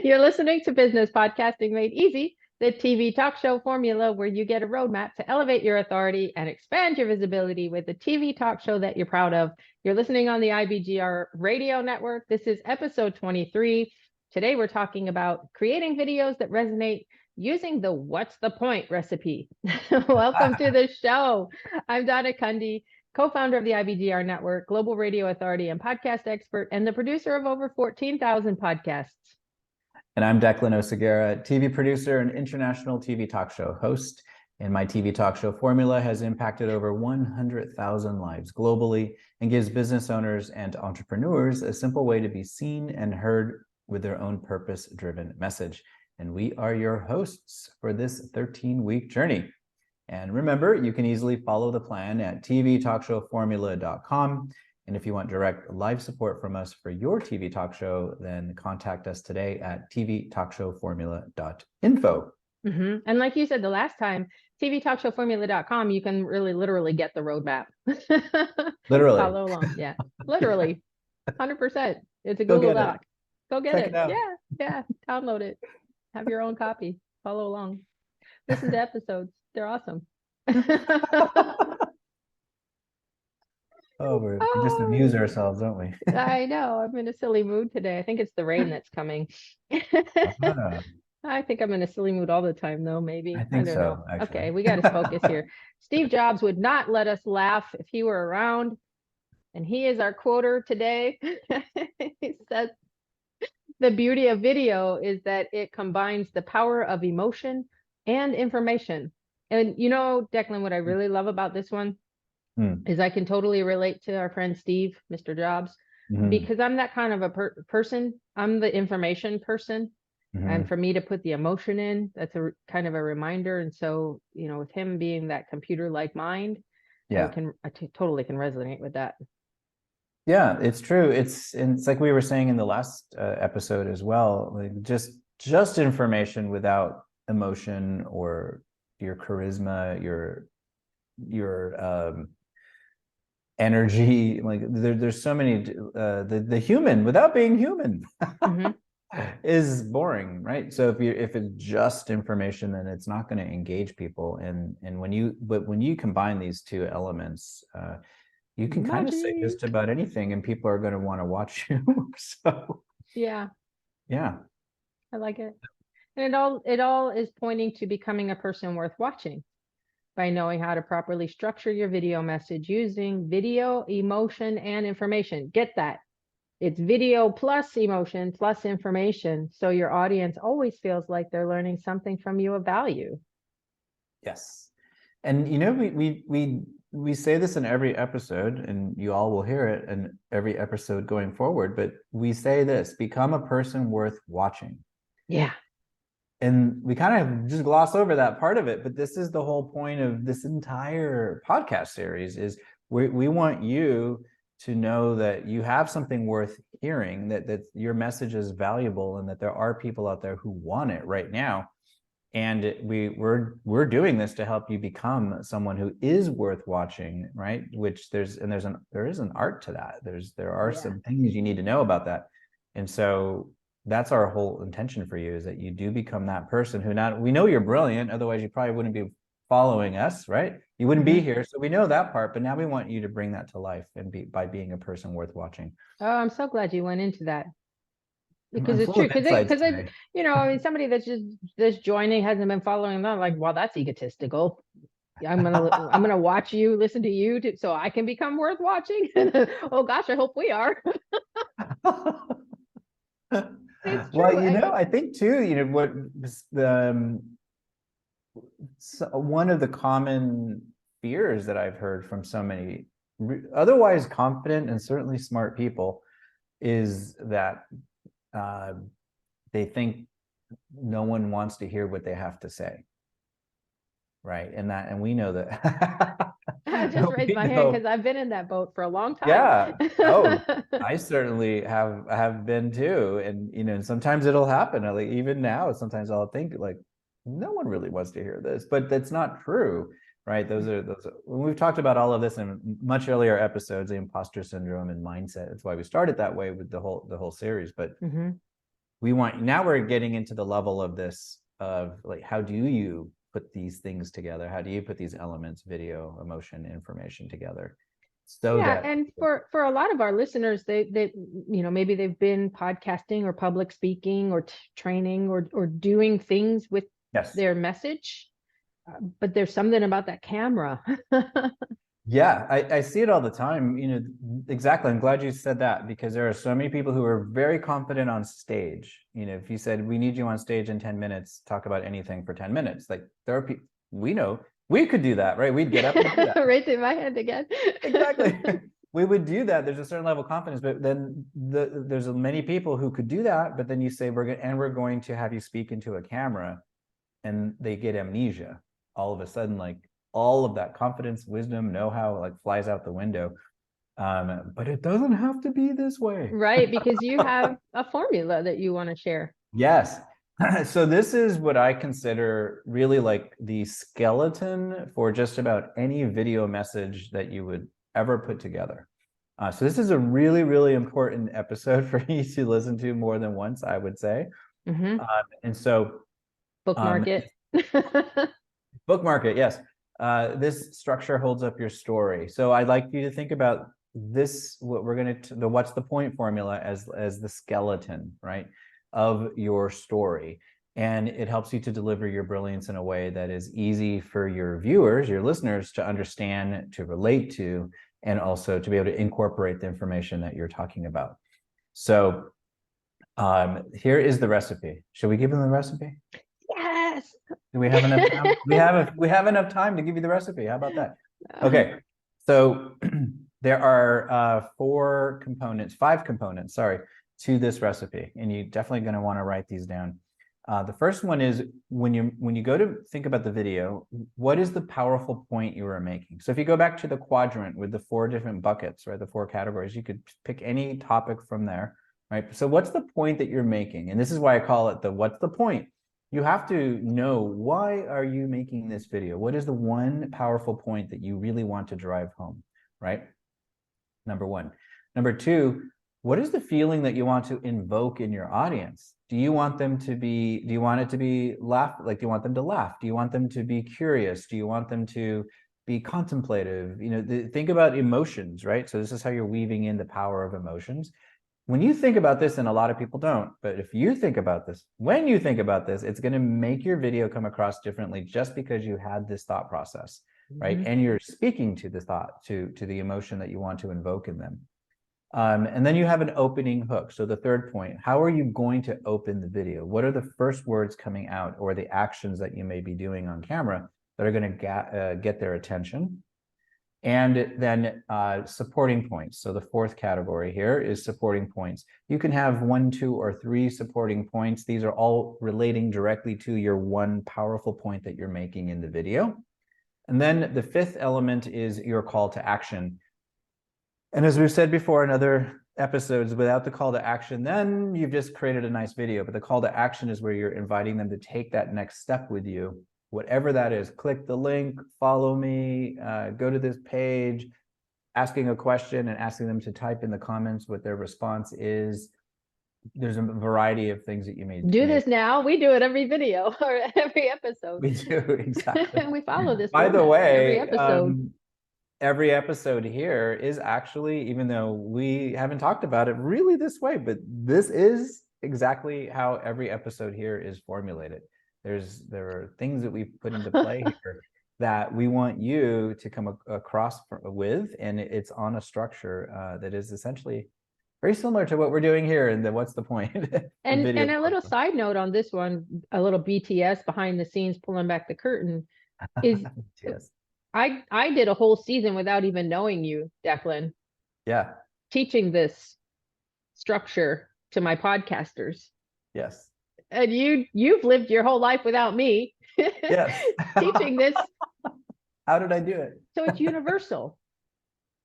You're listening to Business Podcasting Made Easy, the TV talk show formula where you get a roadmap to elevate your authority and expand your visibility with a TV talk show that you're proud of. You're listening on the IBGR radio network. This is episode 23. Today, we're talking about creating videos that resonate using the what's the point recipe. Welcome to the show. I'm Donna Cundy, co-founder of the IBGR Network, global radio authority and podcast expert, and the producer of over 14,000 podcasts. And I'm Declan Oseguera, TV producer and international TV talk show host. And my TV talk show formula has impacted over 100,000 lives globally and gives business owners and entrepreneurs a simple way to be seen and heard with their own purpose-driven message. And we are your hosts for this 13-week journey. And remember, you can easily follow the plan at tvtalkshowformula.com. And if you want direct live support from us for your TV talk show, then contact us today at tvtalkshowformula.info. And like you said the last time, tvtalkshowformula.com, you can really literally get the roadmap. Literally. Follow along. Yeah, literally. 100%. It's a Google Doc. Go get it. Yeah. Download it. Have your own copy. Follow along. Listen to episodes. They're awesome. We just amuse ourselves, don't we? I know. I'm in a silly mood today. I think it's the rain that's coming. I think I'm in a silly mood all the time, though, maybe. I think don't so, know. actually. Okay, we got to focus here. Steve Jobs would not let us laugh if he were around. And he is our quoter today. He says, the beauty of video is that it combines the power of emotion and information. And you know, Declan, what I really love about this one is I can totally relate to our friend Steve, Mr. Jobs, because I'm that kind of a person. I'm the information person. And for me to put the emotion in, that's a kind of a reminder. And so, you know, with him being that computer-like mind, I totally can resonate with that. Yeah, it's true. It's like we were saying in the last episode as well, like just information without emotion or your charisma, your energy, like there's so many the human without being human is boring, right? So if it's just information, then it's not going to engage people. And when you combine these two elements, you can kind of say just about anything and people are going to want to watch you. So yeah, I like it. And it all is pointing to becoming a person worth watching by knowing how to properly structure your video message using video, emotion, and information. Get that. It's video plus emotion plus information. So your audience always feels like they're learning something from you of value. Yes. And you know, we say this in every episode, and you all will hear it in every episode going forward, but we say this: become a person worth watching. Yeah. And we kind of just gloss over that part of it, but this is the whole point of this entire podcast series is we want you to know that you have something worth hearing, that your message is valuable, and that there are people out there who want it right now. And we're doing this to help you become someone who is worth watching, right? Which there is an art to that. There are some things you need to know about that. And so that's our whole intention for you, is that you do become that person who we know you're brilliant, otherwise you probably wouldn't be following us, right? You wouldn't be here. So we know that part, but now we want you to bring that to life by being a person worth watching. Oh, I'm so glad you went into that. Because it's true. Because you know, I mean, somebody that's just joining hasn't been following them, like, well, that's egotistical. I'm gonna watch you, listen to you, so I can become worth watching. Oh gosh, I hope we are. It's true. Well, you know, I think too, you know, what one of the common fears that I've heard from so many otherwise confident and certainly smart people is that they think no one wants to hear what they have to say, right? And we know that. I just raised my hand because I've been in that boat for a long time. Yeah. Oh, I certainly have been too. And you know, and sometimes it'll happen. Like even now, sometimes I'll think like, no one really wants to hear this, but that's not true, right? Those we've talked about all of this in much earlier episodes, the imposter syndrome and mindset. That's why we started that way with the whole series. But now we're getting into the level of this, of like, how do you put these things together? How do you put these elements, video, emotion, information together, so Yeah, that, and for a lot of our listeners, they maybe they've been podcasting or public speaking or training or doing things with yes. their message, but there's something about that camera. Yeah, I see it all the time. Exactly. I'm glad you said that, because there are so many people who are very confident on stage. If you said, we need you on stage in 10 minutes, talk about anything for 10 minutes. Like, there are people, we know we could do that, right? We'd get up and do that. Raising my hand again. Exactly. We would do that. There's a certain level of confidence, but then there's many people who could do that, but then you say, we're going to have you speak into a camera, and they get amnesia all of a sudden. Like, all of that confidence, wisdom, know-how, like, flies out the window. But it doesn't have to be this way. Right, because you have a formula that you want to share. Yes. So this is what I consider really like the skeleton for just about any video message that you would ever put together. So this is a really, really important episode for you to listen to more than once, I would say. Mm-hmm. And so Bookmark it. bookmark it, yes. This structure holds up your story. So I'd like you to think about this, what we're going to, the what's the point formula, as the skeleton, right, of your story. And it helps you to deliver your brilliance in a way that is easy for your viewers, your listeners, to understand, to relate to, and also to be able to incorporate the information that you're talking about. So here is the recipe. Should we give them the recipe? Yes. Do we have enough time? We have enough time to give you the recipe. How about that? Okay. So there are five components, sorry, to this recipe, and you're definitely going to want to write these down. The first one is, when you go to think about the video, what is the powerful point you are making? So if you go back to the quadrant with the 4 different buckets, right, the 4 categories, you could pick any topic from there, right? So what's the point that you're making? And this is why I call it the what's the point. You have to know, why are you making this video? What is the one powerful point that you really want to drive home, right? Number one. Number two, what is the feeling that you want to invoke in your audience? Do you want it to be laugh? Like, do you want them to laugh? Do you want them to be curious? Do you want them to be contemplative? Think about emotions, right? So this is how you're weaving in the power of emotions. When you think about this, and a lot of people don't, but if you think about this, when you think about this, it's going to make your video come across differently, just because you had this thought process, right? And you're speaking to the thought, to the emotion that you want to invoke in them. And then you have an opening hook. So the third point, how are you going to open the video? What are the first words coming out, or the actions that you may be doing on camera that are going to get their attention? And then supporting points. So the fourth category here is supporting points. You can have 1, 2, or 3 supporting points. These are all relating directly to your one powerful point that you're making in the video. And then the fifth element is your call to action. And as we've said before in other episodes, without the call to action, then you've just created a nice video. But the call to action is where you're inviting them to take that next step with you, whatever that is. Click the link, follow me, go to this page, asking a question and asking them to type in the comments what their response is. There's a variety of things that you may do this now. We do it every video or every episode. We do, exactly. We follow this. By the way, every every episode here is actually, even though we haven't talked about it really this way, but this is exactly how every episode here is formulated. There are things that we put into play here that we want you to come across with, and it's on a structure that is essentially very similar to what we're doing here. And what's the point? And a little side note on this one, a little BTS, behind the scenes, pulling back the curtain, is yes. I did a whole season without even knowing you, Declan. Yeah. Teaching this structure to my podcasters. Yes. And you've lived your whole life without me. Yes. Teaching this. How did I do it? So it's universal.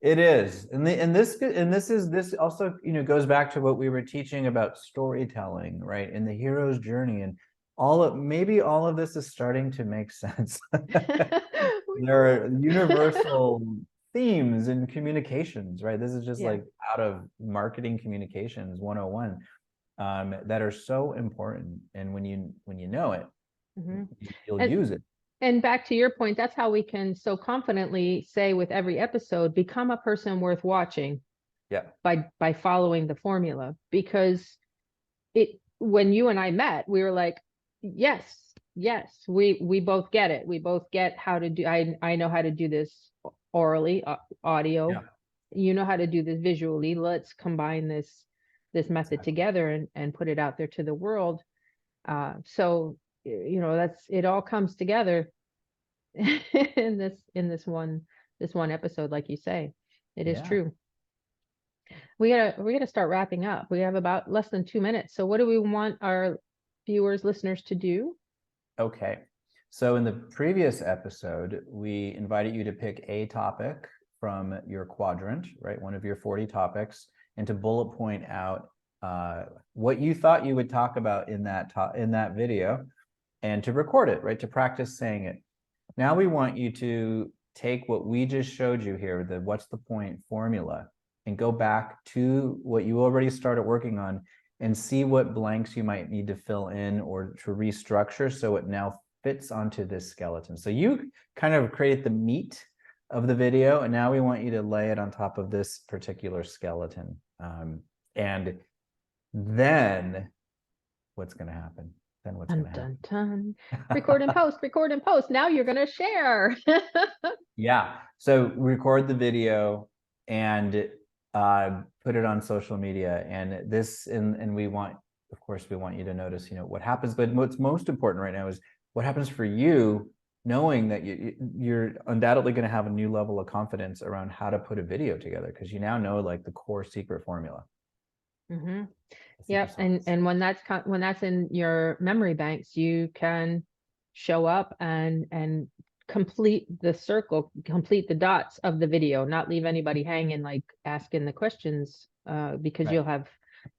It is. And this also, goes back to what we were teaching about storytelling, right? And the hero's journey, and maybe all of this is starting to make sense. There are universal themes in communications, right? This is just like out of marketing communications 101. that are so important. And when you know it, Mhm. you'll And use it. and back to your point, that's how we can so confidently say with every episode, become a person worth watching Yeah. by following the formula. Because when you and I met, we were like, yes, we both get it. We both get how to do. I know how to do this orally, audio. Yeah. You know how to do this visually. Let's combine this method Exactly. together and put it out there to the world. So that's it. All comes together in this one episode, like you say. It is Yeah. true. We gotta start wrapping up. We have about less than 2 minutes. So what do we want our viewers, listeners to do? Okay. So in the previous episode, we invited you to pick a topic from your quadrant, right? One of your 40 topics, and to bullet point out what you thought you would talk about in that video, and to record it, right? To practice saying it. Now we want you to take what we just showed you here, the what's the point formula, and go back to what you already started working on and see what blanks you might need to fill in or to restructure so it now fits onto this skeleton. So you kind of create the meat of the video, and now we want you to lay it on top of this particular skeleton. And then what's going to happen? Then what's going to happen? Dun. Record and post, record and post. Now you're gonna share. Yeah. So record the video and put it on social media. And we want, of course, we want you to notice, what happens. But what's most important right now is what happens for you, knowing that you're undoubtedly going to have a new level of confidence around how to put a video together, because you now know like the core secret formula. Mm-hmm. The Yep. secret sauce. And when that's in your memory banks, you can show up and complete the circle, complete the dots of the video, not leave anybody hanging, like asking the questions, because Right.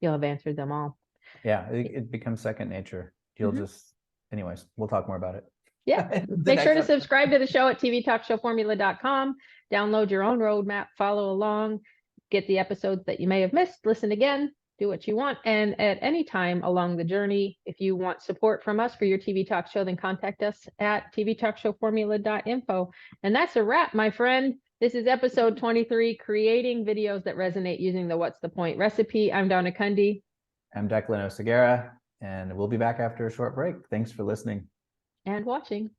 you'll have answered them all. Yeah, it becomes second nature. You'll Mhm. just, anyways, we'll talk more about it. Yeah. The Make sure next to episode. subscribe to the show at tvtalkshowformula.com. Download your own roadmap, follow along, get the episodes that you may have missed, listen again, do what you want. And at any time along the journey, if you want support from us for your TV talk show, then contact us at tvtalkshowformula.info. And that's a wrap, my friend. This is episode 23, creating videos that resonate using the What's the Point recipe. I'm Donna Cundy. I'm Declan Oseguera, and we'll be back after a short break. Thanks for listening And watching.